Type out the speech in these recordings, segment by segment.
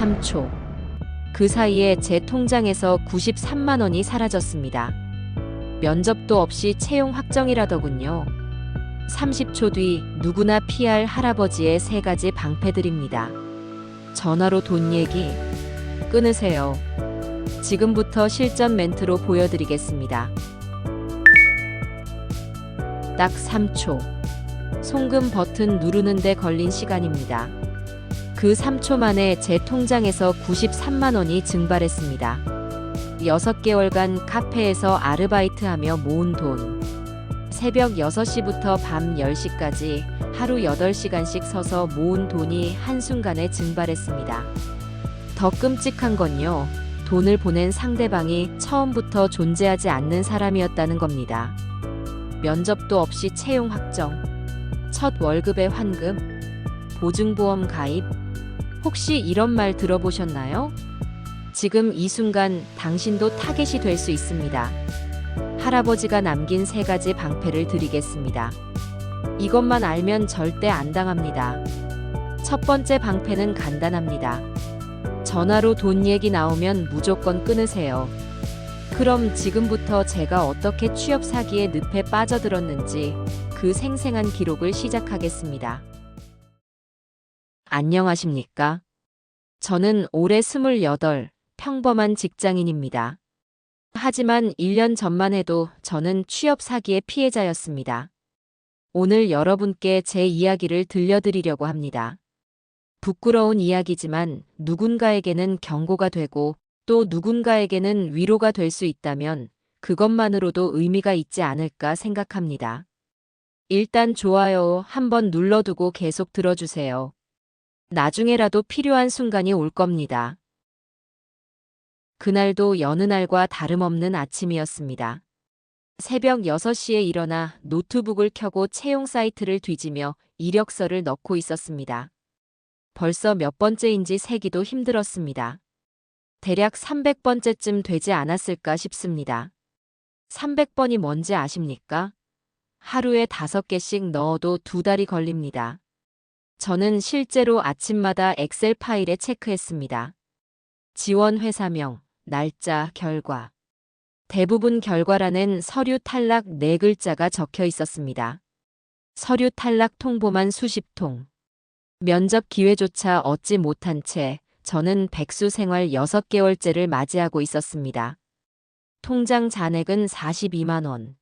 3초. 그 사이에 제 통장에서 93만 원이 사라졌습니다. 면접도 없이 채용 확정이라더군요. 30초 뒤 누구나 피할 할아버지의 3가지 방패들입니다. 전화로 돈 얘기 끊으세요. 지금부터 실전 멘트로 보여드리겠습니다. 딱 3초. 송금 버튼 누르는데 걸린 시간입니다. 그 3초 만에 제 통장에서 93만 원이 증발했습니다. 6개월간 카페에서 아르바이트하며 모은 돈. 새벽 6시부터 밤 10시까지 하루 8시간씩 서서 모은 돈이 한순간에 증발했습니다. 더 끔찍한 건요, 돈을 보낸 상대방이 처음부터 존재하지 않는 사람이었다는 겁니다. 면접도 없이 채용 확정, 첫 월급에 환급, 보증보험 가입. 혹시 이런 말 들어보셨나요? 지금 이 순간 당신도 타겟이 될 수 있습니다. 할아버지가 남긴 3가지 방패를 드리겠습니다. 이것만 알면 절대 안 당합니다. 첫 번째 방패는 간단합니다. 전화로 돈 얘기 나오면 무조건 끊으세요. 그럼 지금부터 제가 어떻게 취업 사기의 늪에 빠져들었는지 그 생생한 기록을 시작하겠습니다. 안녕하십니까? 저는 올해 28, 평범한 직장인입니다. 하지만 1년 전만 해도 저는 취업 사기의 피해자였습니다. 오늘 여러분께 제 이야기를 들려드리려고 합니다. 부끄러운 이야기지만 누군가에게는 경고가 되고 또 누군가에게는 위로가 될 수 있다면 그것만으로도 의미가 있지 않을까 생각합니다. 일단 좋아요 한번 눌러두고 계속 들어주세요. 나중에라도 필요한 순간이 올 겁니다. 그날도 여느 날과 다름없는 아침이었습니다. 새벽 6시에 일어나 노트북을 켜고 채용 사이트를 뒤지며 이력서를 넣고 있었습니다. 벌써 몇 번째인지 세기도 힘들었습니다. 대략 300번째쯤 되지 않았을까 싶습니다. 300번이 뭔지 아십니까? 하루에 5개씩 넣어도 2달이 걸립니다. 저는 실제로 아침마다 엑셀 파일에 체크했습니다. 지원 회사명, 날짜, 결과. 대부분 결과란엔 서류 탈락 4글자가 적혀 있었습니다. 서류 탈락 통보만 수십 통. 면접 기회조차 얻지 못한 채 저는 백수 생활 6개월째를 맞이하고 있었습니다. 통장 잔액은 42만 원.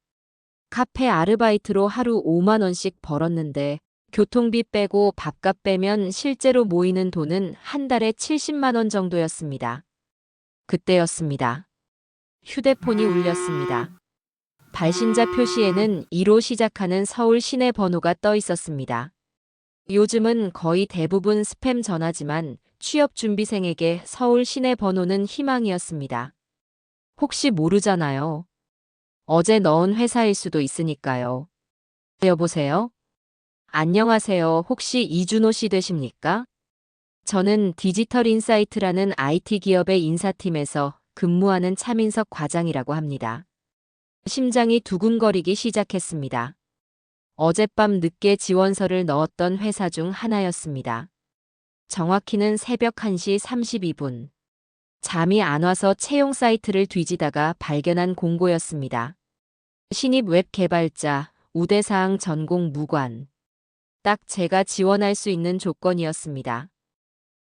카페 아르바이트로 하루 5만 원씩 벌었는데 교통비 빼고 밥값 빼면 실제로 모이는 돈은 한 달에 70만 원 정도였습니다. 그때였습니다. 휴대폰이 울렸습니다. 발신자 표시에는 2로 시작하는 서울 시내 번호가 떠 있었습니다. 요즘은 거의 대부분 스팸 전화지만 취업 준비생에게 서울 시내 번호는 희망이었습니다. 혹시 모르잖아요. 어제 넣은 회사일 수도 있으니까요. 여보세요? 안녕하세요. 혹시 이준호 씨 되십니까? 저는 디지털 인사이트라는 IT 기업의 인사팀에서 근무하는 차민석 과장이라고 합니다. 심장이 두근거리기 시작했습니다. 어젯밤 늦게 지원서를 넣었던 회사 중 하나였습니다. 정확히는 새벽 1시 32분. 잠이 안 와서 채용 사이트를 뒤지다가 발견한 공고였습니다. 신입 웹 개발자, 우대사항 전공 무관. 딱 제가 지원할 수 있는 조건이었습니다.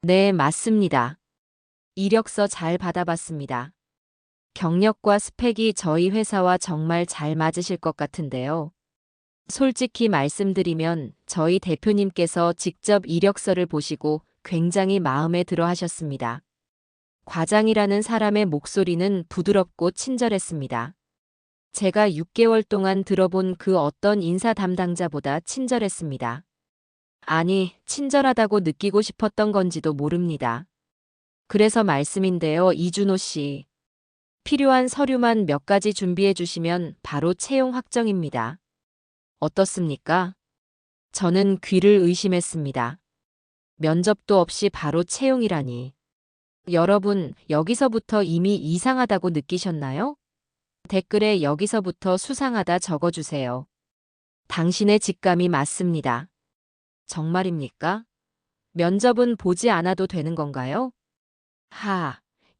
네, 맞습니다. 이력서 잘 받아봤습니다. 경력과 스펙이 저희 회사와 정말 잘 맞으실 것 같은데요. 솔직히 말씀드리면 저희 대표님께서 직접 이력서를 보시고 굉장히 마음에 들어 하셨습니다. 과장이라는 사람의 목소리는 부드럽고 친절했습니다. 제가 6개월 동안 들어본 그 어떤 인사 담당자보다 친절했습니다. 아니, 친절하다고 느끼고 싶었던 건지도 모릅니다. 그래서 말씀인데요, 이준호 씨. 필요한 서류만 몇 가지 준비해 주시면 바로 채용 확정입니다. 어떻습니까? 저는 귀를 의심했습니다. 면접도 없이 바로 채용이라니. 여러분, 여기서부터 이미 이상하다고 느끼셨나요? 댓글에 여기서부터 수상하다 적어주세요. 당신의 직감이 맞습니다. 정말입니까? 면접은 보지 않아도 되는 건가요?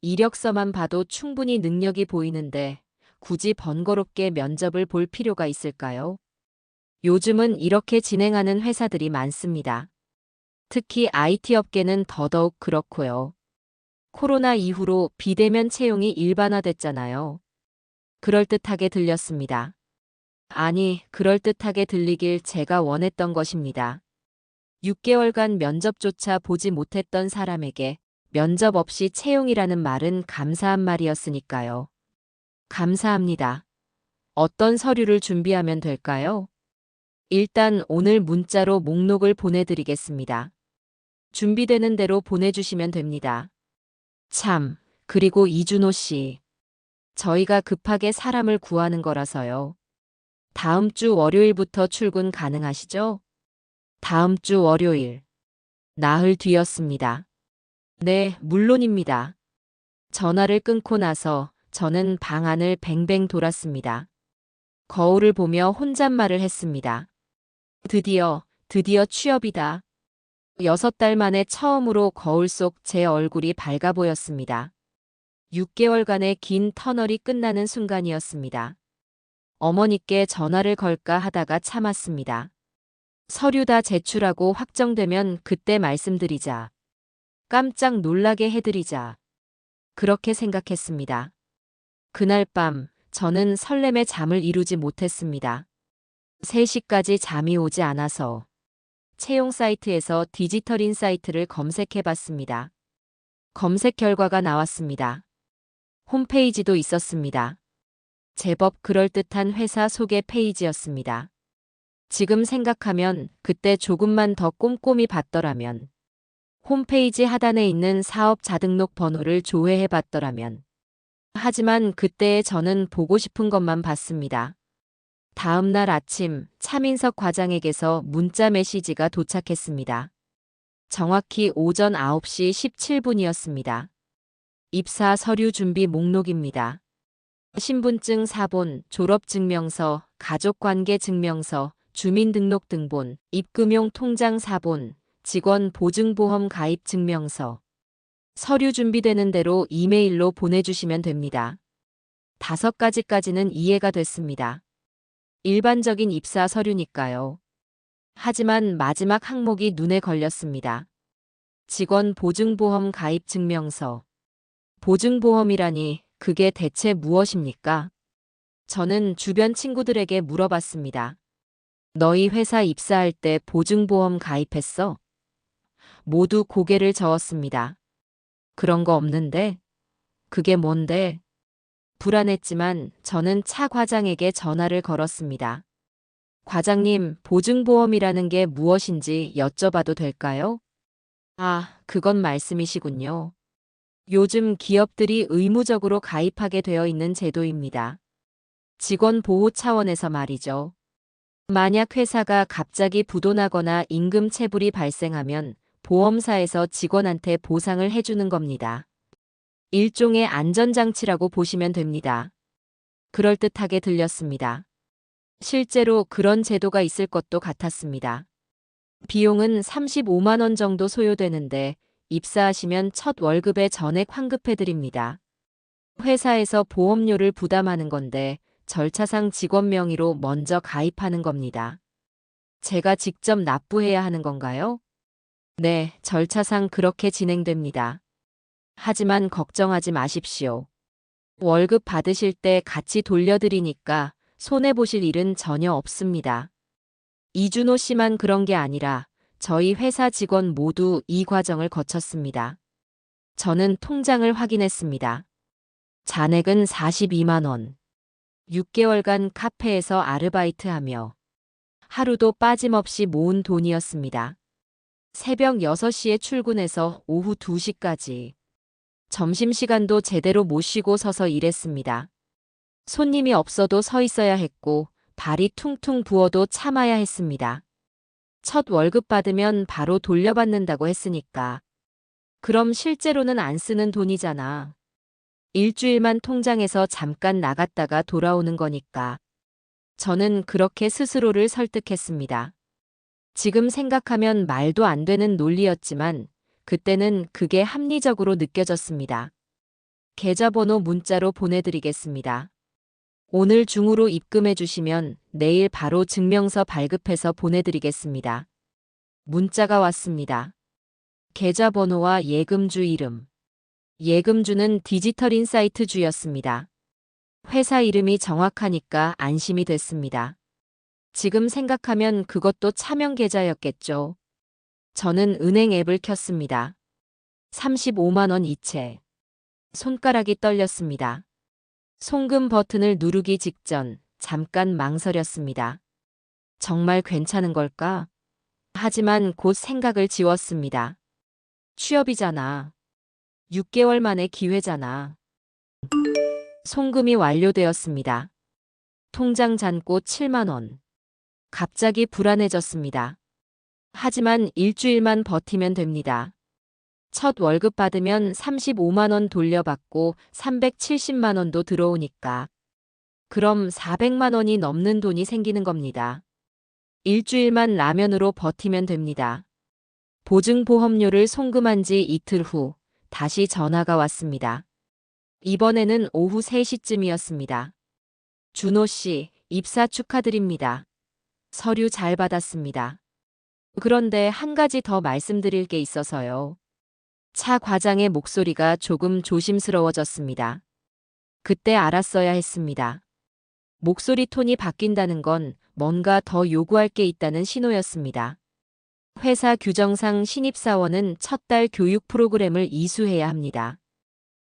이력서만 봐도 충분히 능력이 보이는데 굳이 번거롭게 면접을 볼 필요가 있을까요? 요즘은 이렇게 진행하는 회사들이 많습니다. 특히 IT 업계는 더더욱 그렇고요. 코로나 이후로 비대면 채용이 일반화됐잖아요. 그럴듯하게 들렸습니다. 아니, 그럴듯하게 들리길 제가 원했던 것입니다. 6개월간 면접조차 보지 못했던 사람에게 면접 없이 채용이라는 말은 감사한 말이었으니까요. 감사합니다. 어떤 서류를 준비하면 될까요? 일단 오늘 문자로 목록을 보내드리겠습니다. 준비되는 대로 보내주시면 됩니다. 참, 그리고 이준호 씨. 저희가 급하게 사람을 구하는 거라서요. 다음 주 월요일부터 출근 가능하시죠? 다음 주 월요일. 나흘 뒤였습니다. 네, 물론입니다. 전화를 끊고 나서 저는 방 안을 뱅뱅 돌았습니다. 거울을 보며 혼잣말을 했습니다. 드디어 취업이다. 6달 만에 처음으로 거울 속 제 얼굴이 밝아 보였습니다. 6개월간의 긴 터널이 끝나는 순간이었습니다. 어머니께 전화를 걸까 하다가 참았습니다. 서류 다 제출하고 확정되면 그때 말씀드리자. 깜짝 놀라게 해드리자. 그렇게 생각했습니다. 그날 밤 저는 설렘에 잠을 이루지 못했습니다. 3시까지 잠이 오지 않아서 채용 사이트에서 디지털 인사이트를 검색해 봤습니다. 검색 결과가 나왔습니다. 홈페이지도 있었습니다. 제법 그럴듯한 회사 소개 페이지였습니다. 지금 생각하면 그때 조금만 더 꼼꼼히 봤더라면, 홈페이지 하단에 있는 사업자 등록 번호를 조회해 봤더라면. 하지만 그때의 저는 보고 싶은 것만 봤습니다. 다음 날 아침 차민석 과장에게서 문자 메시지가 도착했습니다. 정확히 오전 9시 17분이었습니다. 입사 서류 준비 목록입니다. 신분증 4본, 졸업증명서, 가족관계증명서, 주민등록등본, 입금용 통장 4본, 직원 보증보험 가입 증명서. 서류 준비되는 대로 이메일로 보내주시면 됩니다. 5가지까지는 이해가 됐습니다. 일반적인 입사 서류니까요. 하지만 마지막 항목이 눈에 걸렸습니다. 직원 보증보험 가입 증명서. 보증보험이라니 그게 대체 무엇입니까? 저는 주변 친구들에게 물어봤습니다. 너희 회사 입사할 때 보증보험 가입했어? 모두 고개를 저었습니다. 그런 거 없는데? 그게 뭔데? 불안했지만 저는 차 과장에게 전화를 걸었습니다. 과장님, 보증보험이라는 게 무엇인지 여쭤봐도 될까요? 그건 말씀이시군요. 요즘 기업들이 의무적으로 가입하게 되어 있는 제도입니다. 직원 보호 차원에서 말이죠. 만약 회사가 갑자기 부도나거나 임금 체불이 발생하면 보험사에서 직원한테 보상을 해주는 겁니다. 일종의 안전장치라고 보시면 됩니다. 그럴듯하게 들렸습니다. 실제로 그런 제도가 있을 것도 같았습니다. 비용은 35만 원 정도 소요되는데 입사하시면 첫 월급에 전액 환급해드립니다. 회사에서 보험료를 부담하는 건데 절차상 직원 명의로 먼저 가입하는 겁니다. 제가 직접 납부해야 하는 건가요? 네, 절차상 그렇게 진행됩니다. 하지만 걱정하지 마십시오. 월급 받으실 때 같이 돌려드리니까 손해보실 일은 전혀 없습니다. 이준호 씨만 그런 게 아니라 저희 회사 직원 모두 이 과정을 거쳤습니다. 저는 통장을 확인했습니다. 잔액은 42만 원. 6개월간 카페에서 아르바이트하며 하루도 빠짐없이 모은 돈이었습니다. 새벽 6시에 출근해서 오후 2시까지. 점심시간도 제대로 못 쉬고 서서 일했습니다. 손님이 없어도 서 있어야 했고 발이 퉁퉁 부어도 참아야 했습니다. 첫 월급 받으면 바로 돌려받는다고 했으니까. 그럼 실제로는 안 쓰는 돈이잖아. 일주일만 통장에서 잠깐 나갔다가 돌아오는 거니까. 저는 그렇게 스스로를 설득했습니다. 지금 생각하면 말도 안 되는 논리였지만 그때는 그게 합리적으로 느껴졌습니다. 계좌번호 문자로 보내드리겠습니다. 오늘 중으로 입금해 주시면 내일 바로 증명서 발급해서 보내드리겠습니다. 문자가 왔습니다. 계좌번호와 예금주 이름. 예금주는 디지털인사이트 주였습니다. 회사 이름이 정확하니까 안심이 됐습니다. 지금 생각하면 그것도 차명 계좌였겠죠. 저는 은행 앱을 켰습니다. 35만 원 이체. 손가락이 떨렸습니다. 송금 버튼을 누르기 직전 잠깐 망설였습니다. 정말 괜찮은 걸까? 하지만 곧 생각을 지웠습니다. 취업이잖아. 6개월 만에 기회잖아. 송금이 완료되었습니다. 통장 잔고 7만 원. 갑자기 불안해졌습니다. 하지만 일주일만 버티면 됩니다. 첫 월급 받으면 35만 원 돌려받고 370만 원도 들어오니까. 그럼 400만 원이 넘는 돈이 생기는 겁니다. 일주일만 라면으로 버티면 됩니다. 보증보험료를 송금한 지 이틀 후 다시 전화가 왔습니다. 이번에는 오후 3시쯤이었습니다. 준호 씨, 입사 축하드립니다. 서류 잘 받았습니다. 그런데 한 가지 더 말씀드릴 게 있어서요. 차 과장의 목소리가 조금 조심스러워졌습니다. 그때 알았어야 했습니다. 목소리 톤이 바뀐다는 건 뭔가 더 요구할 게 있다는 신호였습니다. 회사 규정상 신입사원은 첫 달 교육 프로그램을 이수해야 합니다.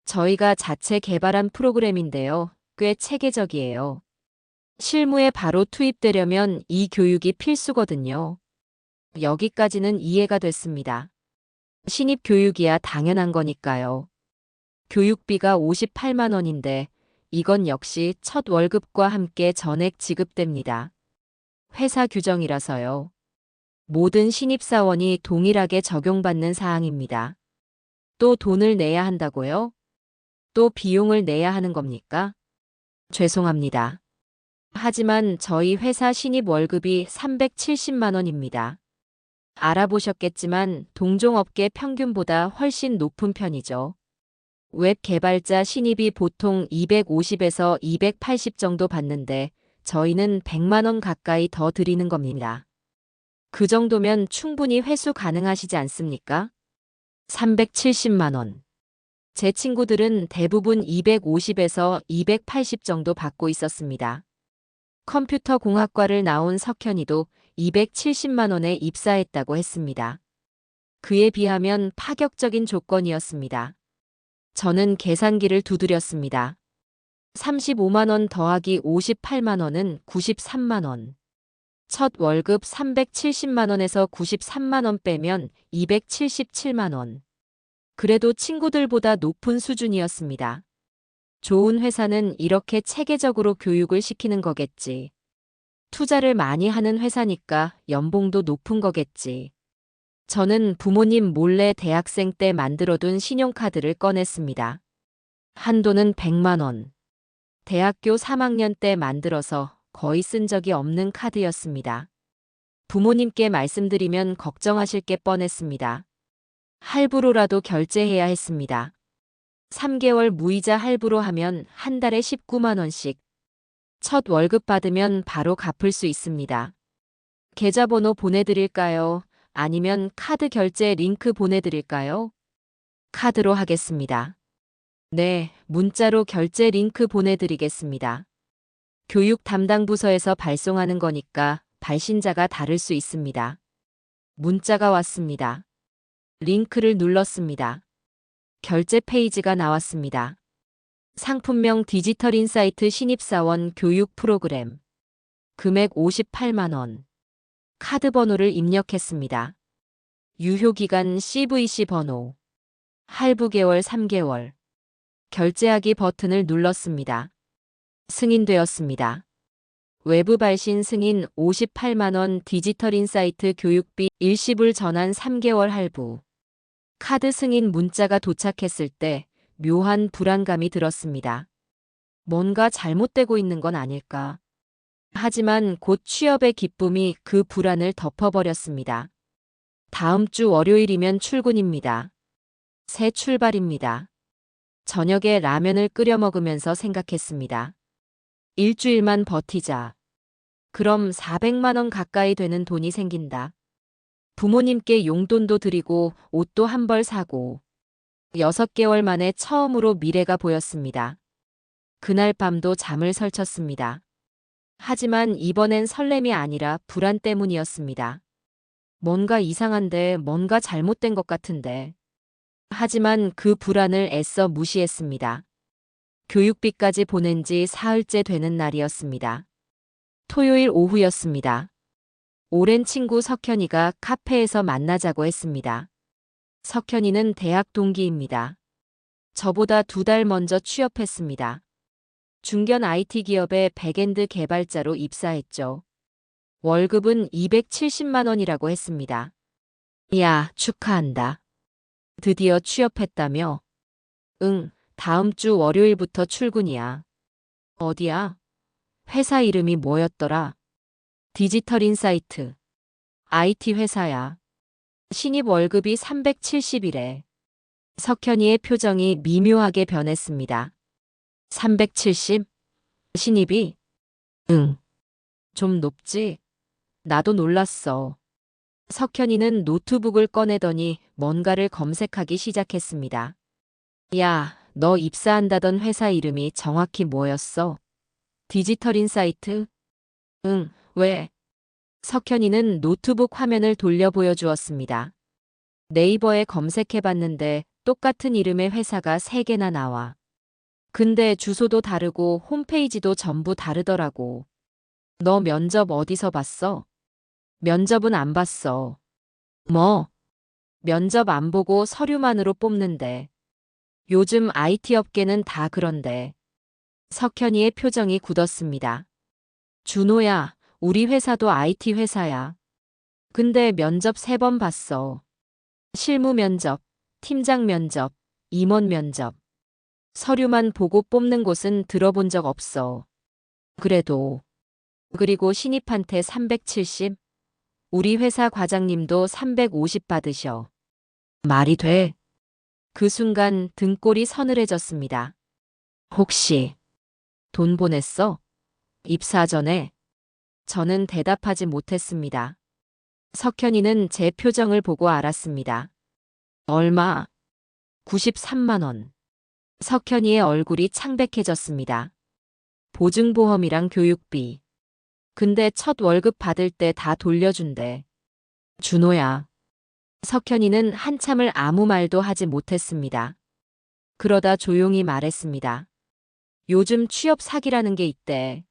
저희가 자체 개발한 프로그램인데요. 꽤 체계적이에요. 실무에 바로 투입되려면 이 교육이 필수거든요. 여기까지는 이해가 됐습니다. 신입 교육이야 당연한 거니까요. 교육비가 58만 원인데 이건 역시 첫 월급과 함께 전액 지급됩니다. 회사 규정이라서요. 모든 신입사원이 동일하게 적용받는 사항입니다. 또 돈을 내야 한다고요? 또 비용을 내야 하는 겁니까? 죄송합니다. 하지만 저희 회사 신입 월급이 370만 원입니다. 알아보셨겠지만 동종업계 평균보다 훨씬 높은 편이죠. 웹 개발자 신입이 보통 250에서 280 정도 받는데 저희는 100만 원 가까이 더 드리는 겁니다. 그 정도면 충분히 회수 가능하시지 않습니까? 370만 원. 제 친구들은 대부분 250에서 280 정도 받고 있었습니다. 컴퓨터 공학과를 나온 석현이도 270만 원에 입사했다고 했습니다. 그에 비하면 파격적인 조건이었습니다. 저는 계산기를 두드렸습니다. 35만 원 더하기 58만 원은 93만 원. 첫 월급 370만 원에서 93만 원 빼면 277만 원. 그래도 친구들보다 높은 수준이었습니다. 좋은 회사는 이렇게 체계적으로 교육을 시키는 거겠지. 투자를 많이 하는 회사니까 연봉도 높은 거겠지. 저는 부모님 몰래 대학생 때 만들어둔 신용카드를 꺼냈습니다. 한도는 100만 원. 대학교 3학년 때 만들어서 거의 쓴 적이 없는 카드였습니다. 부모님께 말씀드리면 걱정하실 게 뻔했습니다. 할부로라도 결제해야 했습니다. 3개월 무이자 할부로 하면 한 달에 19만 원씩. 첫 월급 받으면 바로 갚을 수 있습니다. 계좌번호 보내드릴까요? 아니면 카드 결제 링크 보내드릴까요? 카드로 하겠습니다. 네, 문자로 결제 링크 보내드리겠습니다. 교육 담당 부서에서 발송하는 거니까 발신자가 다를 수 있습니다. 문자가 왔습니다. 링크를 눌렀습니다. 결제 페이지가 나왔습니다. 상품명 디지털인사이트 신입사원 교육 프로그램. 금액 58만 원. 카드 번호를 입력했습니다. 유효기간 CVC 번호. 할부 개월 3개월. 결제하기 버튼을 눌렀습니다. 승인되었습니다. 외부 발신 승인 58만 원 디지털인사이트 교육비 일시불 전환 3개월 할부. 카드 승인 문자가 도착했을 때 묘한 불안감이 들었습니다. 뭔가 잘못되고 있는 건 아닐까. 하지만 곧 취업의 기쁨이 그 불안을 덮어버렸습니다. 다음 주 월요일이면 출근입니다. 새 출발입니다. 저녁에 라면을 끓여 먹으면서 생각했습니다. 일주일만 버티자. 그럼 400만 원 가까이 되는 돈이 생긴다. 부모님께 용돈도 드리고 옷도 한 벌 사고 6개월 만에 처음으로 미래가 보였습니다. 그날 밤도 잠을 설쳤습니다. 하지만 이번엔 설렘이 아니라 불안 때문이었습니다. 뭔가 이상한데, 뭔가 잘못된 것 같은데. 하지만 그 불안을 애써 무시했습니다. 교육비까지 보낸 지 사흘째 되는 날이었습니다. 토요일 오후였습니다. 오랜 친구 석현이가 카페에서 만나자고 했습니다. 석현이는 대학 동기입니다. 저보다 2달 먼저 취업했습니다. 중견 IT 기업의 백엔드 개발자로 입사했죠. 월급은 270만 원이라고 했습니다. 야, 축하한다. 드디어 취업했다며? 응, 다음 주 월요일부터 출근이야. 어디야? 회사 이름이 뭐였더라? 디지털 인사이트. IT 회사야. 신입 월급이 370이래. 석현이의 표정이 미묘하게 변했습니다. 370? 신입이? 응. 좀 높지? 나도 놀랐어. 석현이는 노트북을 꺼내더니 뭔가를 검색하기 시작했습니다. 야, 너 입사한다던 회사 이름이 정확히 뭐였어? 디지털 인사이트? 응, 왜? 석현이는 노트북 화면을 돌려 보여주었습니다. 네이버에 검색해봤는데 똑같은 이름의 회사가 3개나 나와. 근데 주소도 다르고 홈페이지도 전부 다르더라고. 너 면접 어디서 봤어? 면접은 안 봤어. 뭐? 면접 안 보고 서류만으로 뽑는데. 요즘 IT 업계는 다 그런데. 석현이의 표정이 굳었습니다. 준호야, 우리 회사도 IT 회사야. 근데 면접 3번 봤어. 실무 면접, 팀장 면접, 임원 면접. 서류만 보고 뽑는 곳은 들어본 적 없어. 그래도. 그리고 신입한테 370? 우리 회사 과장님도 350 받으셔. 말이 돼? 그 순간 등골이 서늘해졌습니다. 혹시 돈 보냈어? 입사 전에? 저는 대답하지 못했습니다. 석현이는 제 표정을 보고 알았습니다. 얼마? 93만 원. 석현이의 얼굴이 창백해졌습니다. 보증보험이랑 교육비. 근데 첫 월급 받을 때 다 돌려준대. 준호야. 석현이는 한참을 아무 말도 하지 못했습니다. 그러다 조용히 말했습니다. 요즘 취업 사기라는 게 있대.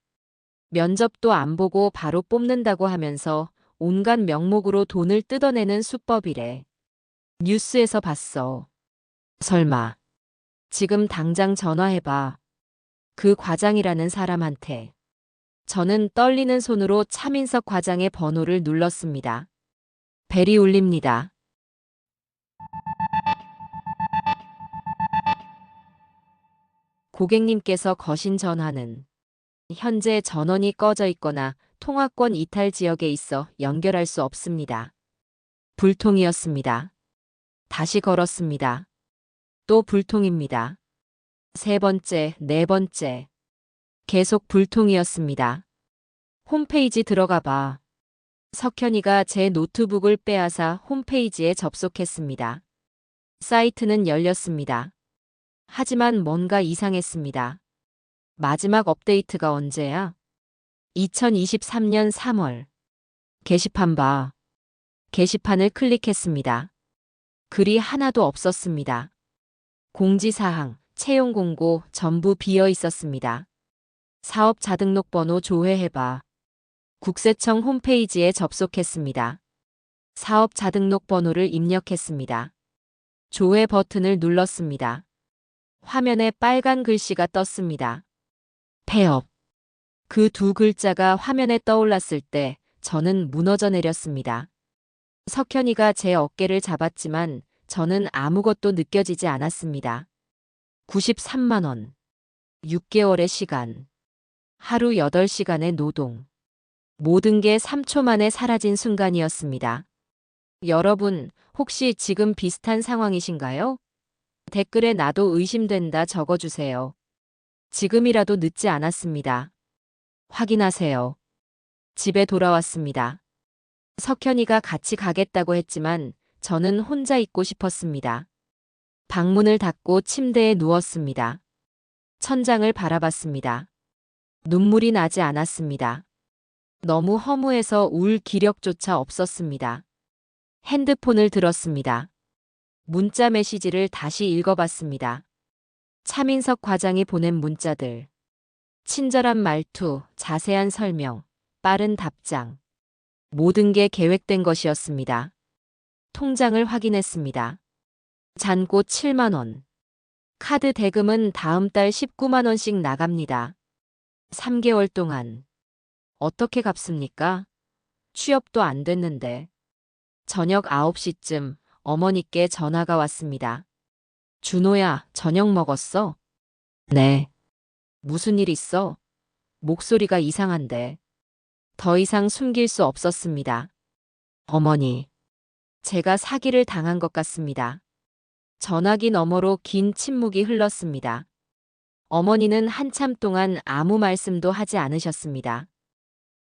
면접도 안 보고 바로 뽑는다고 하면서 온갖 명목으로 돈을 뜯어내는 수법이래. 뉴스에서 봤어. 설마. 지금 당장 전화해봐. 그 과장이라는 사람한테. 저는 떨리는 손으로 차민석 과장의 번호를 눌렀습니다. 벨이 울립니다. 고객님께서 거신 전화는 현재 전원이 꺼져 있거나 통화권 이탈 지역에 있어 연결할 수 없습니다. 불통이었습니다. 다시 걸었습니다. 또 불통입니다. 3번째, 4번째. 계속 불통이었습니다. 홈페이지 들어가 봐. 석현이가 제 노트북을 빼앗아 홈페이지에 접속했습니다. 사이트는 열렸습니다. 하지만 뭔가 이상했습니다. 마지막 업데이트가 언제야? 2023년 3월. 게시판 봐. 게시판을 클릭했습니다. 글이 하나도 없었습니다. 공지사항, 채용 공고 전부 비어 있었습니다. 사업자 등록번호 조회해봐. 국세청 홈페이지에 접속했습니다. 사업자 등록번호를 입력했습니다. 조회 버튼을 눌렀습니다. 화면에 빨간 글씨가 떴습니다. 폐업. 그 2글자가 화면에 떠올랐을 때 저는 무너져 내렸습니다. 석현이가 제 어깨를 잡았지만 저는 아무것도 느껴지지 않았습니다. 93만 원. 6개월의 시간. 하루 8시간의 노동. 모든 게 3초 만에 사라진 순간이었습니다. 여러분, 혹시 지금 비슷한 상황이신가요? 댓글에 나도 의심된다 적어주세요. 지금이라도 늦지 않았습니다. 확인하세요. 집에 돌아왔습니다. 석현이가 같이 가겠다고 했지만 저는 혼자 있고 싶었습니다. 방문을 닫고 침대에 누웠습니다. 천장을 바라봤습니다. 눈물이 나지 않았습니다. 너무 허무해서 울 기력조차 없었습니다. 핸드폰을 들었습니다. 문자 메시지를 다시 읽어봤습니다. 차민석 과장이 보낸 문자들. 친절한 말투, 자세한 설명, 빠른 답장. 모든 게 계획된 것이었습니다. 통장을 확인했습니다. 잔고 7만 원. 카드 대금은 다음 달 19만 원씩 나갑니다. 3개월 동안. 어떻게 갚습니까? 취업도 안 됐는데. 저녁 9시쯤 어머니께 전화가 왔습니다. 준호야, 저녁 먹었어? 네. 무슨 일 있어? 목소리가 이상한데. 더 이상 숨길 수 없었습니다. 어머니. 제가 사기를 당한 것 같습니다. 전화기 너머로 긴 침묵이 흘렀습니다. 어머니는 한참 동안 아무 말씀도 하지 않으셨습니다.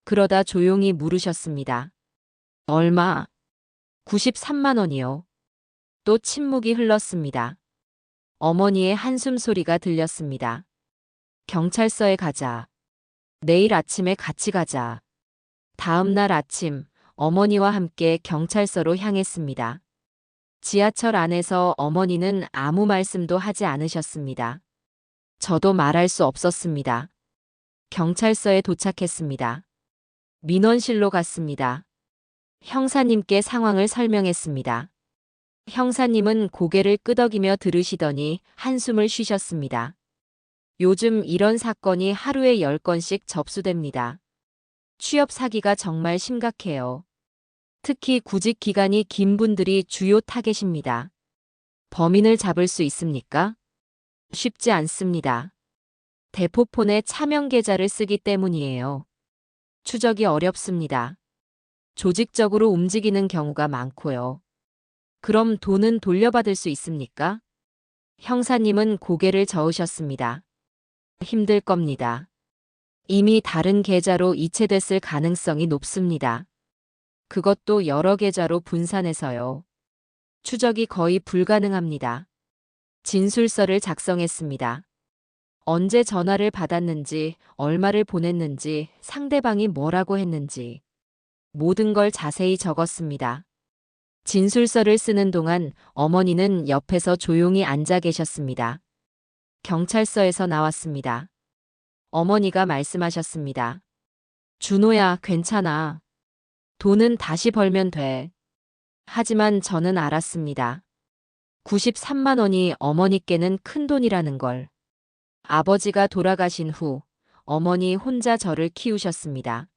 그러다 조용히 물으셨습니다. 얼마? 93만 원이요. 또 침묵이 흘렀습니다. 어머니의 한숨 소리가 들렸습니다. 경찰서에 가자. 내일 아침에 같이 가자. 다음 날 아침, 어머니와 함께 경찰서로 향했습니다. 지하철 안에서 어머니는 아무 말씀도 하지 않으셨습니다. 저도 말할 수 없었습니다. 경찰서에 도착했습니다. 민원실로 갔습니다. 형사님께 상황을 설명했습니다. 형사님은 고개를 끄덕이며 들으시더니 한숨을 쉬셨습니다. 요즘 이런 사건이 하루에 10건씩 접수됩니다. 취업 사기가 정말 심각해요. 특히 구직 기간이 긴 분들이 주요 타겟입니다. 범인을 잡을 수 있습니까? 쉽지 않습니다. 대포폰에 차명 계좌를 쓰기 때문이에요. 추적이 어렵습니다. 조직적으로 움직이는 경우가 많고요. 그럼 돈은 돌려받을 수 있습니까? 형사님은 고개를 저으셨습니다. 힘들 겁니다. 이미 다른 계좌로 이체됐을 가능성이 높습니다. 그것도 여러 계좌로 분산해서요. 추적이 거의 불가능합니다. 진술서를 작성했습니다. 언제 전화를 받았는지, 얼마를 보냈는지, 상대방이 뭐라고 했는지 모든 걸 자세히 적었습니다. 진술서를 쓰는 동안 어머니는 옆에서 조용히 앉아 계셨습니다. 경찰서에서 나왔습니다. 어머니가 말씀하셨습니다. 준호야, 괜찮아. 돈은 다시 벌면 돼. 하지만 저는 알았습니다. 93만 원이 어머니께는 큰 돈이라는 걸. 아버지가 돌아가신 후 어머니 혼자 저를 키우셨습니다.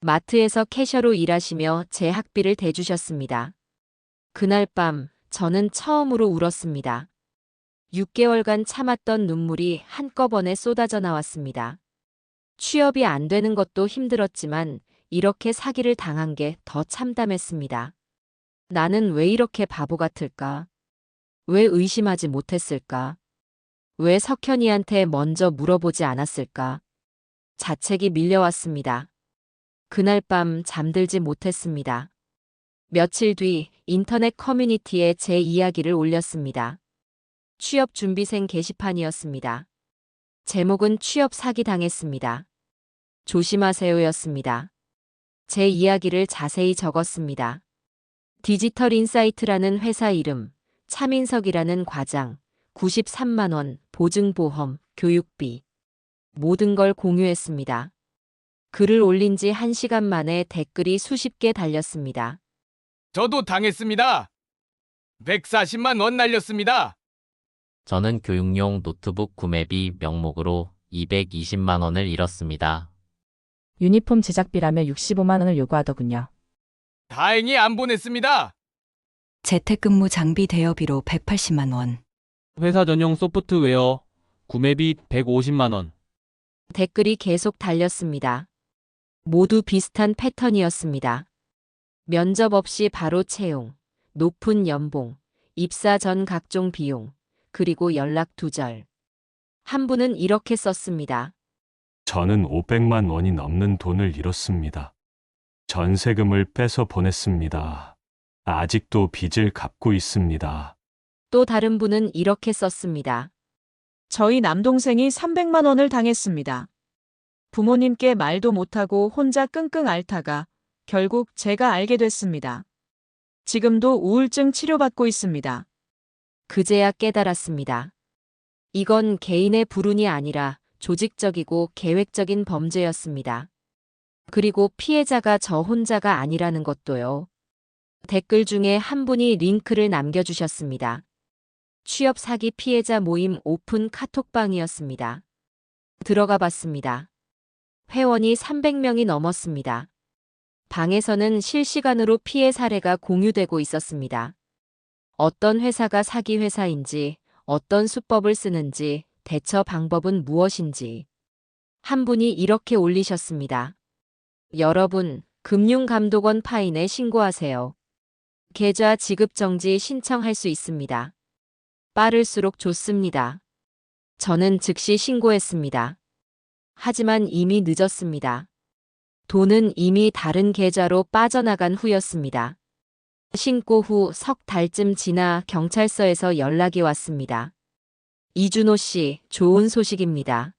마트에서 캐셔로 일하시며 제 학비를 대주셨습니다. 그날 밤 저는 처음으로 울었습니다. 6개월간 참았던 눈물이 한꺼번에 쏟아져 나왔습니다. 취업이 안 되는 것도 힘들었지만 이렇게 사기를 당한 게 더 참담했습니다. 나는 왜 이렇게 바보 같을까? 왜 의심하지 못했을까? 왜 석현이한테 먼저 물어보지 않았을까? 자책이 밀려왔습니다. 그날 밤 잠들지 못했습니다. 며칠 뒤 인터넷 커뮤니티에 제 이야기를 올렸습니다. 취업 준비생 게시판이었습니다. 제목은 취업 사기 당했습니다. 조심하세요였습니다. 제 이야기를 자세히 적었습니다. 디지털 인사이트라는 회사 이름, 차민석이라는 과장, 93만 원, 보증보험, 교육비. 모든 걸 공유했습니다. 글을 올린 지 1시간 만에 댓글이 수십 개 달렸습니다. 저도 당했습니다. 140만 원 날렸습니다. 저는 교육용 노트북 구매비 명목으로 220만 원을 잃었습니다. 유니폼 제작비라며 65만 원을 요구하더군요. 다행히 안 보냈습니다. 재택근무 장비 대여비로 180만 원. 회사 전용 소프트웨어 구매비 150만 원. 댓글이 계속 달렸습니다. 모두 비슷한 패턴이었습니다. 면접 없이 바로 채용, 높은 연봉, 입사 전 각종 비용, 그리고 연락 두절. 한 분은 이렇게 썼습니다. 저는 500만 원이 넘는 돈을 잃었습니다. 전세금을 빼서 보냈습니다. 아직도 빚을 갚고 있습니다. 또 다른 분은 이렇게 썼습니다. 저희 남동생이 300만 원을 당했습니다. 부모님께 말도 못하고 혼자 끙끙 앓다가 결국 제가 알게 됐습니다. 지금도 우울증 치료받고 있습니다. 그제야 깨달았습니다. 이건 개인의 불운이 아니라 조직적이고 계획적인 범죄였습니다. 그리고 피해자가 저 혼자가 아니라는 것도요. 댓글 중에 한 분이 링크를 남겨주셨습니다. 취업 사기 피해자 모임 오픈 카톡방이었습니다. 들어가 봤습니다. 회원이 300명이 넘었습니다. 방에서는 실시간으로 피해 사례가 공유되고 있었습니다. 어떤 회사가 사기 회사인지, 어떤 수법을 쓰는지, 대처 방법은 무엇인지. 한 분이 이렇게 올리셨습니다. 여러분, 금융감독원 파인에 신고하세요. 계좌 지급 정지 신청할 수 있습니다. 빠를수록 좋습니다. 저는 즉시 신고했습니다. 하지만 이미 늦었습니다. 돈은 이미 다른 계좌로 빠져나간 후였습니다. 신고 후 석 달쯤 지나 경찰서에서 연락이 왔습니다. 이준호 씨, 좋은 소식입니다.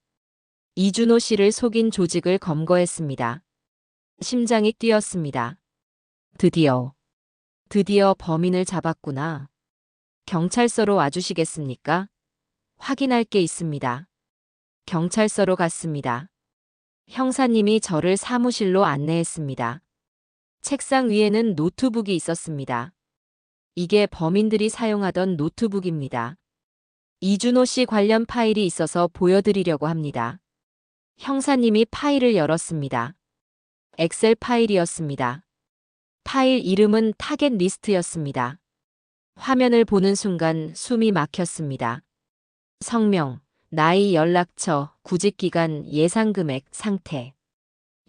이준호 씨를 속인 조직을 검거했습니다. 심장이 뛰었습니다. 드디어 범인을 잡았구나. 경찰서로 와주시겠습니까? 확인할 게 있습니다. 경찰서로 갔습니다. 형사님이 저를 사무실로 안내했습니다. 책상 위에는 노트북이 있었습니다. 이게 범인들이 사용하던 노트북입니다. 이준호 씨 관련 파일이 있어서 보여드리려고 합니다. 형사님이 파일을 열었습니다. 엑셀 파일이었습니다. 파일 이름은 타겟 리스트였습니다. 화면을 보는 순간 숨이 막혔습니다. 성명, 나이, 연락처, 구직기간, 예상금액, 상태.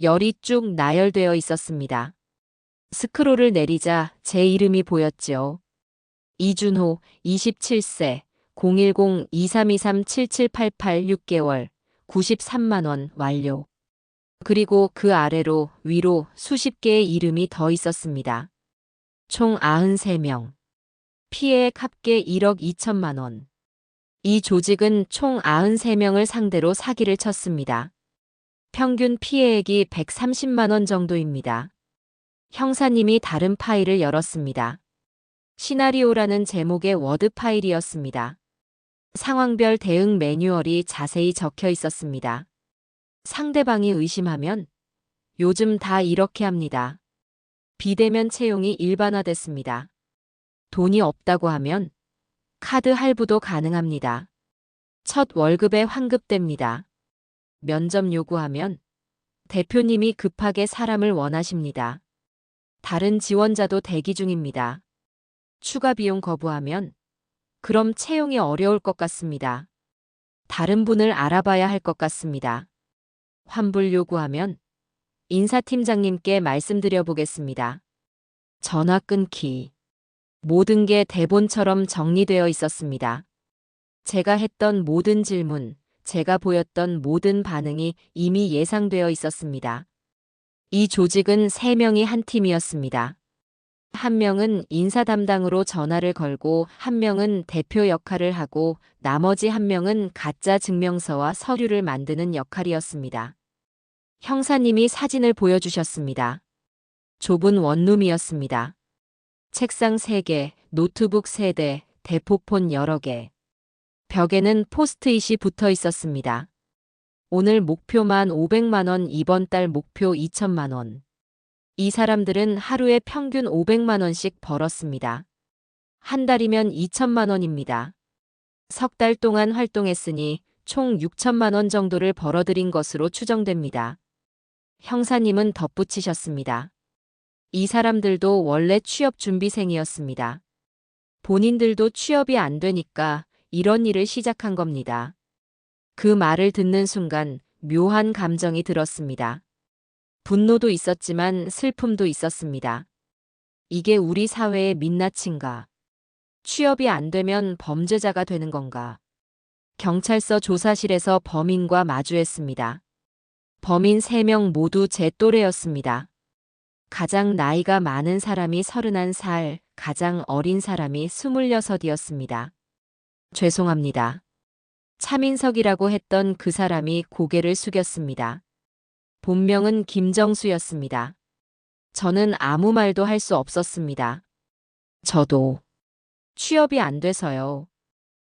열이 쭉 나열되어 있었습니다. 스크롤을 내리자 제 이름이 보였지요. 이준호, 27세, 010-2323-7788 6개월, 93만 원, 완료. 그리고 그 아래로 위로 수십 개의 이름이 더 있었습니다. 총 93명. 피해액 합계 1억 2천만 원. 이 조직은 총 93명을 상대로 사기를 쳤습니다. 평균 피해액이 130만 원 정도입니다. 형사님이 다른 파일을 열었습니다. 시나리오라는 제목의 워드 파일이었습니다. 상황별 대응 매뉴얼이 자세히 적혀 있었습니다. 상대방이 의심하면 요즘 다 이렇게 합니다. 비대면 채용이 일반화됐습니다. 돈이 없다고 하면 카드 할부도 가능합니다. 첫 월급에 환급됩니다. 면접 요구하면 대표님이 급하게 사람을 원하십니다. 다른 지원자도 대기 중입니다. 추가 비용 거부하면 그럼 채용이 어려울 것 같습니다. 다른 분을 알아봐야 할 것 같습니다. 환불 요구하면 인사팀장님께 말씀드려 보겠습니다. 전화 끊기. 모든 게 대본처럼 정리되어 있었습니다. 제가 했던 모든 질문, 제가 보였던 모든 반응이 이미 예상되어 있었습니다. 이 조직은 3명이 한 팀이었습니다. 한 명은 인사 담당으로 전화를 걸고 한 명은 대표 역할을 하고 나머지 한 명은 가짜 증명서와 서류를 만드는 역할이었습니다. 형사님이 사진을 보여주셨습니다. 좁은 원룸이었습니다. 책상 3개, 노트북 3대, 대포폰 여러 개. 벽에는 포스트잇이 붙어 있었습니다. 오늘 목표만 500만 원, 이번 달 목표 2천만 원. 이 사람들은 하루에 평균 500만 원씩 벌었습니다. 한 달이면 2천만 원입니다. 석 달 동안 활동했으니 총 6천만 원 정도를 벌어들인 것으로 추정됩니다. 형사님은 덧붙이셨습니다. 이 사람들도 원래 취업 준비생이었습니다. 본인들도 취업이 안 되니까 이런 일을 시작한 겁니다. 그 말을 듣는 순간 묘한 감정이 들었습니다. 분노도 있었지만 슬픔도 있었습니다. 이게 우리 사회의 민낯인가? 취업이 안 되면 범죄자가 되는 건가? 경찰서 조사실에서 범인과 마주했습니다. 범인 3명 모두 제 또래였습니다. 가장 나이가 많은 사람이 31살, 가장 어린 사람이 26이었습니다. 죄송합니다. 차민석이라고 했던 그 사람이 고개를 숙였습니다. 본명은 김정수였습니다. 저는 아무 말도 할 수 없었습니다. 저도 취업이 안 돼서요.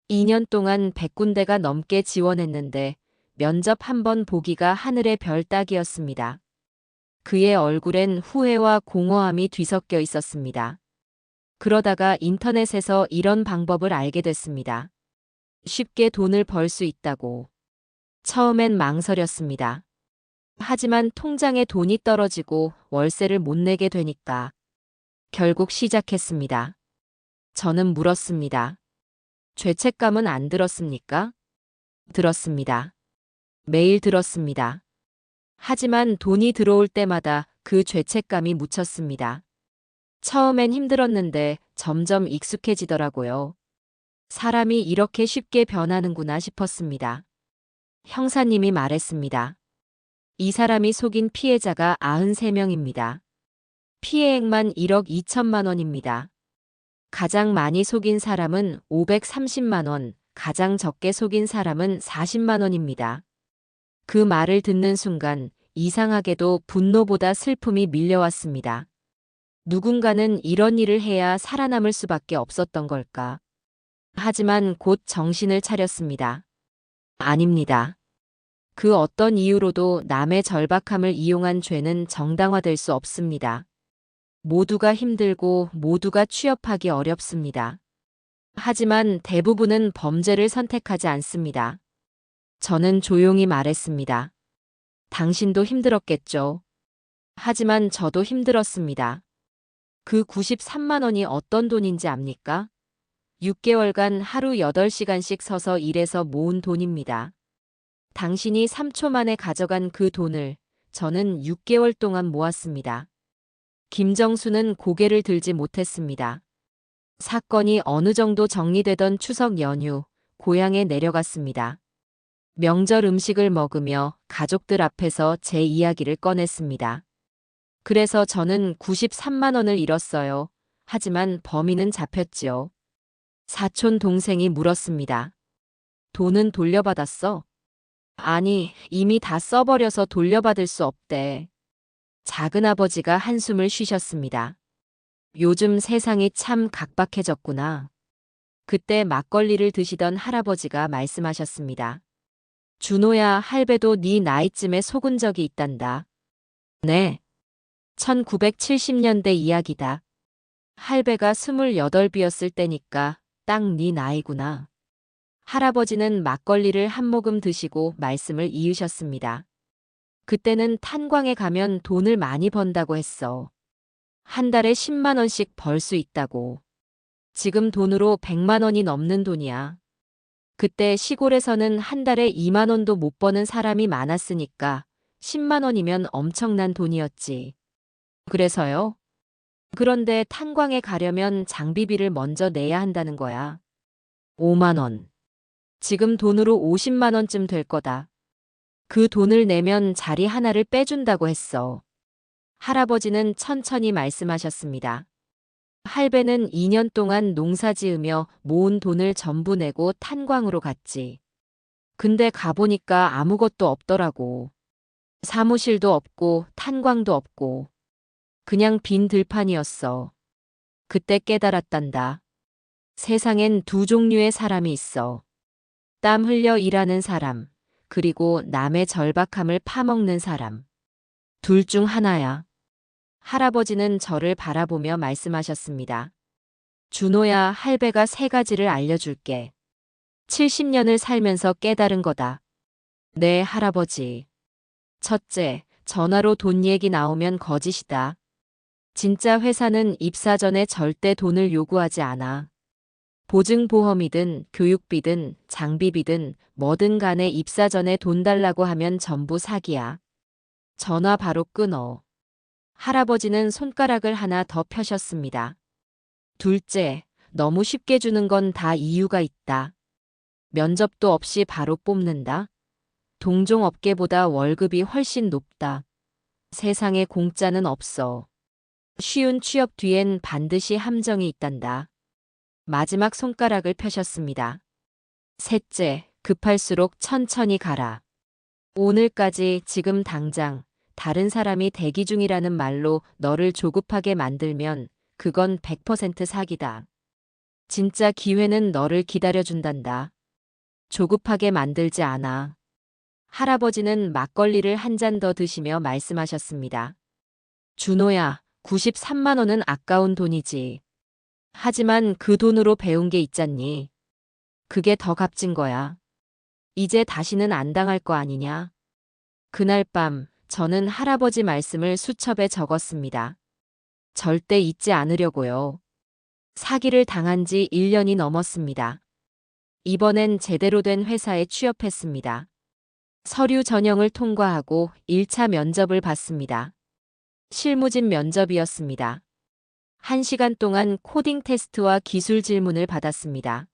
2년 동안 100군데가 넘게 지원했는데 면접 한 번 보기가 하늘의 별 따기였습니다. 그의 얼굴엔 후회와 공허함이 뒤섞여 있었습니다. 그러다가 인터넷에서 이런 방법을 알게 됐습니다. 쉽게 돈을 벌 수 있다고. 처음엔 망설였습니다. 하지만 통장에 돈이 떨어지고 월세를 못 내게 되니까 결국 시작했습니다. 저는 물었습니다. 죄책감은 안 들었습니까? 들었습니다. 매일 들었습니다. 하지만 돈이 들어올 때마다 그 죄책감이 묻혔습니다. 처음엔 힘들었는데 점점 익숙해지더라고요. 사람이 이렇게 쉽게 변하는구나 싶었습니다. 형사님이 말했습니다. 이 사람이 속인 피해자가 93명입니다. 피해액만 1억 2천만 원입니다. 가장 많이 속인 사람은 530만 원, 가장 적게 속인 사람은 40만 원입니다. 그 말을 듣는 순간 이상하게도 분노보다 슬픔이 밀려왔습니다. 누군가는 이런 일을 해야 살아남을 수밖에 없었던 걸까? 하지만 곧 정신을 차렸습니다. 아닙니다. 그 어떤 이유로도 남의 절박함을 이용한 죄는 정당화될 수 없습니다. 모두가 힘들고 모두가 취업하기 어렵습니다. 하지만 대부분은 범죄를 선택하지 않습니다. 저는 조용히 말했습니다. 당신도 힘들었겠죠. 하지만 저도 힘들었습니다. 그 93만 원이 어떤 돈인지 압니까? 6개월간 하루 8시간씩 서서 일해서 모은 돈입니다. 당신이 3초 만에 가져간 그 돈을 저는 6개월 동안 모았습니다. 김정수는 고개를 들지 못했습니다. 사건이 어느 정도 정리되던 추석 연휴, 고향에 내려갔습니다. 명절 음식을 먹으며 가족들 앞에서 제 이야기를 꺼냈습니다. 그래서 저는 93만 원을 잃었어요. 하지만 범인은 잡혔지요. 사촌 동생이 물었습니다. 돈은 돌려받았어? 아니, 이미 다 써버려서 돌려받을 수 없대. 작은아버지가 한숨을 쉬셨습니다. 요즘 세상이 참 각박해졌구나. 그때 막걸리를 드시던 할아버지가 말씀하셨습니다. 준호야, 할배도 네 나이쯤에 속은 적이 있단다. 네. 1970년대 이야기다. 할배가 28이었을 때니까 딱 네 나이구나. 할아버지는 막걸리를 한 모금 드시고 말씀을 이으셨습니다. 그때는 탄광에 가면 돈을 많이 번다고 했어. 한 달에 10만 원씩 벌 수 있다고. 지금 돈으로 100만 원이 넘는 돈이야. 그때 시골에서는 한 달에 2만 원도 못 버는 사람이 많았으니까 10만 원이면 엄청난 돈이었지. 그래서요? 그런데 탄광에 가려면 장비비를 먼저 내야 한다는 거야. 5만 원. 지금 돈으로 50만 원쯤 될 거다. 그 돈을 내면 자리 하나를 빼준다고 했어. 할아버지는 천천히 말씀하셨습니다. 할배는 2년 동안 농사 지으며 모은 돈을 전부 내고 탄광으로 갔지. 근데 가보니까 아무것도 없더라고. 사무실도 없고 탄광도 없고. 그냥 빈 들판이었어. 그때 깨달았단다. 세상엔 두 종류의 사람이 있어. 땀 흘려 일하는 사람, 그리고 남의 절박함을 파먹는 사람. 둘 중 하나야. 할아버지는 저를 바라보며 말씀하셨습니다. 준호야, 할배가 3가지를 알려줄게. 70년을 살면서 깨달은 거다. 네, 할아버지. 첫째, 전화로 돈 얘기 나오면 거짓이다. 진짜 회사는 입사 전에 절대 돈을 요구하지 않아. 보증보험이든 교육비든 장비비든 뭐든 간에 입사 전에 돈 달라고 하면 전부 사기야. 전화 바로 끊어. 할아버지는 손가락을 하나 더 펴셨습니다. 둘째, 너무 쉽게 주는 건 다 이유가 있다. 면접도 없이 바로 뽑는다. 동종업계보다 월급이 훨씬 높다. 세상에 공짜는 없어. 쉬운 취업 뒤엔 반드시 함정이 있단다. 마지막 손가락을 펴셨습니다. 셋째, 급할수록 천천히 가라. 오늘까지 지금 당장 다른 사람이 대기 중이라는 말로 너를 조급하게 만들면 그건 100% 사기다. 진짜 기회는 너를 기다려준단다. 조급하게 만들지 않아. 할아버지는 막걸리를 한 잔 더 드시며 말씀하셨습니다. 준호야, 93만 원은 아까운 돈이지. 하지만 그 돈으로 배운 게 있잖니. 그게 더 값진 거야. 이제 다시는 안 당할 거 아니냐. 그날 밤 저는 할아버지 말씀을 수첩에 적었습니다. 절대 잊지 않으려고요. 사기를 당한 지 1년이 넘었습니다. 이번엔 제대로 된 회사에 취업했습니다. 서류 전형을 통과하고 1차 면접을 봤습니다. 실무진 면접이었습니다. 1시간 동안 코딩 테스트와 기술 질문을 받았습니다.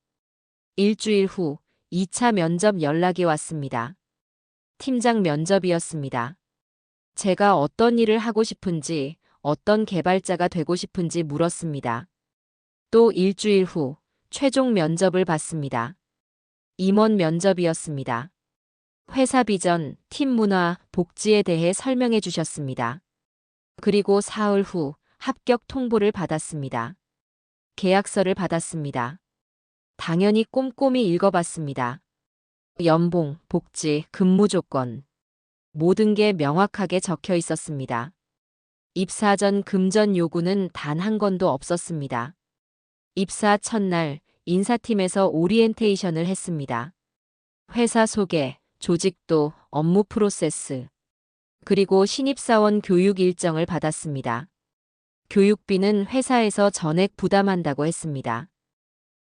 일주일 후 2차 면접 연락이 왔습니다. 팀장 면접이었습니다. 제가 어떤 일을 하고 싶은지, 어떤 개발자가 되고 싶은지 물었습니다. 또 일주일 후 최종 면접을 봤습니다. 임원 면접이었습니다. 회사 비전, 팀 문화, 복지에 대해 설명해 주셨습니다. 그리고 사흘 후 합격 통보를 받았습니다. 계약서를 받았습니다. 당연히 꼼꼼히 읽어봤습니다. 연봉, 복지, 근무 조건. 모든 게 명확하게 적혀 있었습니다. 입사 전 금전 요구는 단 한 건도 없었습니다. 입사 첫날 인사팀에서 오리엔테이션을 했습니다. 회사 소개, 조직도, 업무 프로세스, 그리고 신입사원 교육 일정을 받았습니다. 교육비는 회사에서 전액 부담한다고 했습니다.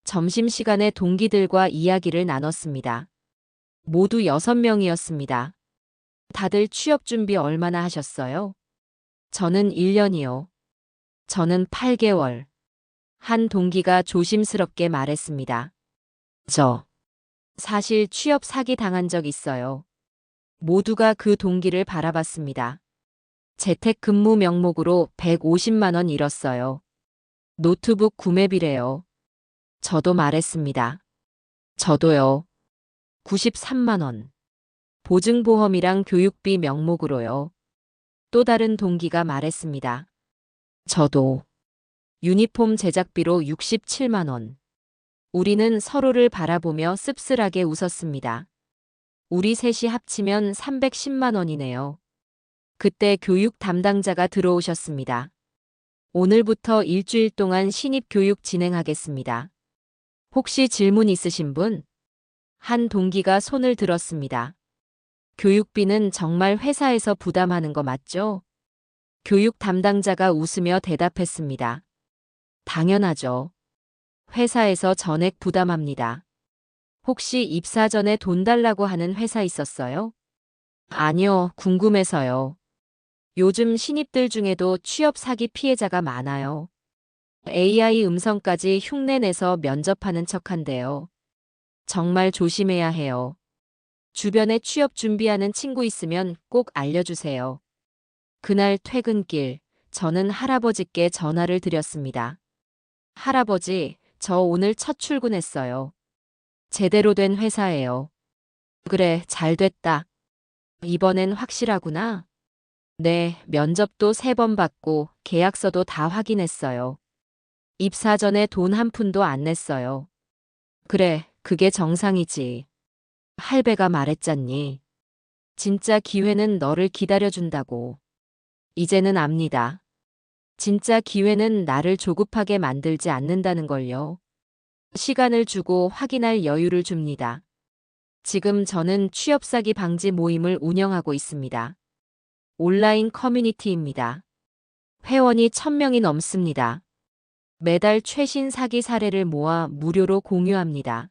점심시간에 동기들과 이야기를 나눴습니다. 모두 6명이었습니다. 다들 취업 준비 얼마나 하셨어요? 저는 1년이요. 저는 8개월. 한 동기가 조심스럽게 말했습니다. 사실 취업 사기 당한 적 있어요. 모두가 그 동기를 바라봤습니다. 재택근무 명목으로 150만 원 잃었어요. 노트북 구매비래요. 저도 말했습니다. 저도요. 93만 원. 보증보험이랑 교육비 명목으로요. 또 다른 동기가 말했습니다. 저도. 유니폼 제작비로 67만 원. 우리는 서로를 바라보며 씁쓸하게 웃었습니다. 우리 셋이 합치면 310만 원이네요. 그때 교육 담당자가 들어오셨습니다. 오늘부터 일주일 동안 신입 교육 진행하겠습니다. 혹시 질문 있으신 분? 한 동기가 손을 들었습니다. 교육비는 정말 회사에서 부담하는 거 맞죠? 교육 담당자가 웃으며 대답했습니다. 당연하죠. 회사에서 전액 부담합니다. 혹시 입사 전에 돈 달라고 하는 회사 있었어요? 아니요, 궁금해서요. 요즘 신입들 중에도 취업 사기 피해자가 많아요. AI 음성까지 흉내내서 면접하는 척한대요. 정말 조심해야 해요. 주변에 취업 준비하는 친구 있으면 꼭 알려주세요. 그날 퇴근길, 저는 할아버지께 전화를 드렸습니다. 할아버지, 저 오늘 첫 출근했어요. 제대로 된 회사예요. 그래, 잘 됐다. 이번엔 확실하구나. 네, 면접도 3번 받고 계약서도 다 확인했어요. 입사 전에 돈 한 푼도 안 냈어요. 그래, 그게 정상이지. 할배가 말했잖니. 진짜 기회는 너를 기다려준다고. 이제는 압니다. 진짜 기회는 나를 조급하게 만들지 않는다는 걸요. 시간을 주고 확인할 여유를 줍니다. 지금 저는 취업 사기 방지 모임을 운영하고 있습니다. 온라인 커뮤니티입니다. 회원이 1000명이 넘습니다. 매달 최신 사기 사례를 모아 무료로 공유합니다.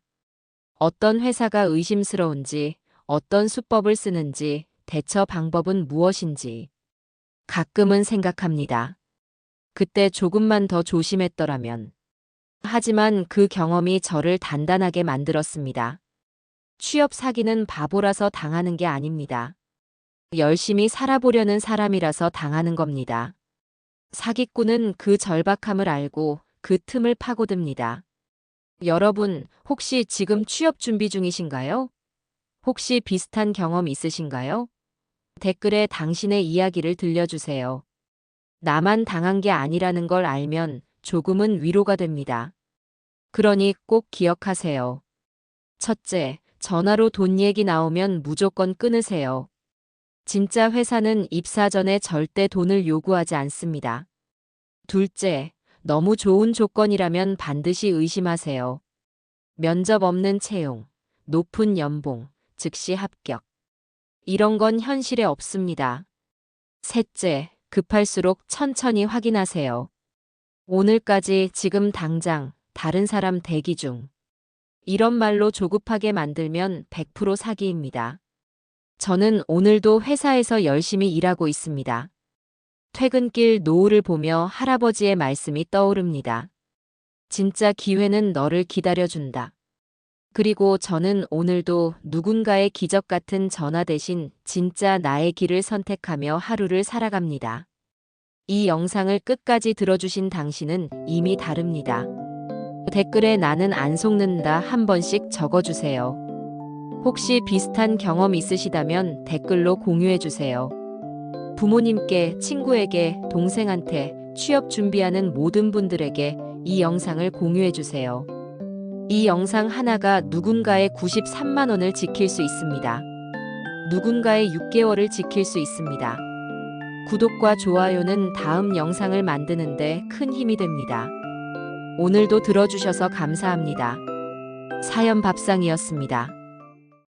어떤 회사가 의심스러운지, 어떤 수법을 쓰는지, 대처 방법은 무엇인지. 가끔은 생각합니다. 그때 조금만 더 조심했더라면. 하지만 그 경험이 저를 단단하게 만들었습니다. 취업 사기는 바보라서 당하는 게 아닙니다. 열심히 살아보려는 사람이라서 당하는 겁니다. 사기꾼은 그 절박함을 알고 그 틈을 파고듭니다. 여러분, 혹시 지금 취업 준비 중이신가요? 혹시 비슷한 경험 있으신가요? 댓글에 당신의 이야기를 들려주세요. 나만 당한 게 아니라는 걸 알면 조금은 위로가 됩니다. 그러니 꼭 기억하세요. 첫째, 전화로 돈 얘기 나오면 무조건 끊으세요. 진짜 회사는 입사 전에 절대 돈을 요구하지 않습니다. 둘째, 너무 좋은 조건이라면 반드시 의심하세요. 면접 없는 채용, 높은 연봉, 즉시 합격. 이런 건 현실에 없습니다. 셋째, 급할수록 천천히 확인하세요. 오늘까지 지금 당장 다른 사람 대기 중. 이런 말로 조급하게 만들면 100% 사기입니다. 저는 오늘도 회사에서 열심히 일하고 있습니다. 퇴근길 노을을 보며 할아버지의 말씀이 떠오릅니다. 진짜 기회는 너를 기다려준다. 그리고 저는 오늘도 누군가의 기적 같은 전화 대신 진짜 나의 길을 선택하며 하루를 살아갑니다. 이 영상을 끝까지 들어주신 당신은 이미 다릅니다. 댓글에 나는 안 속는다 한 번씩 적어주세요. 혹시 비슷한 경험 있으시다면 댓글로 공유해주세요. 부모님께, 친구에게, 동생한테, 취업 준비하는 모든 분들에게 이 영상을 공유해주세요. 이 영상 하나가 누군가의 93만 원을 지킬 수 있습니다. 누군가의 6개월을 지킬 수 있습니다. 구독과 좋아요는 다음 영상을 만드는데 큰 힘이 됩니다. 오늘도 들어주셔서 감사합니다. 사연 밥상이었습니다.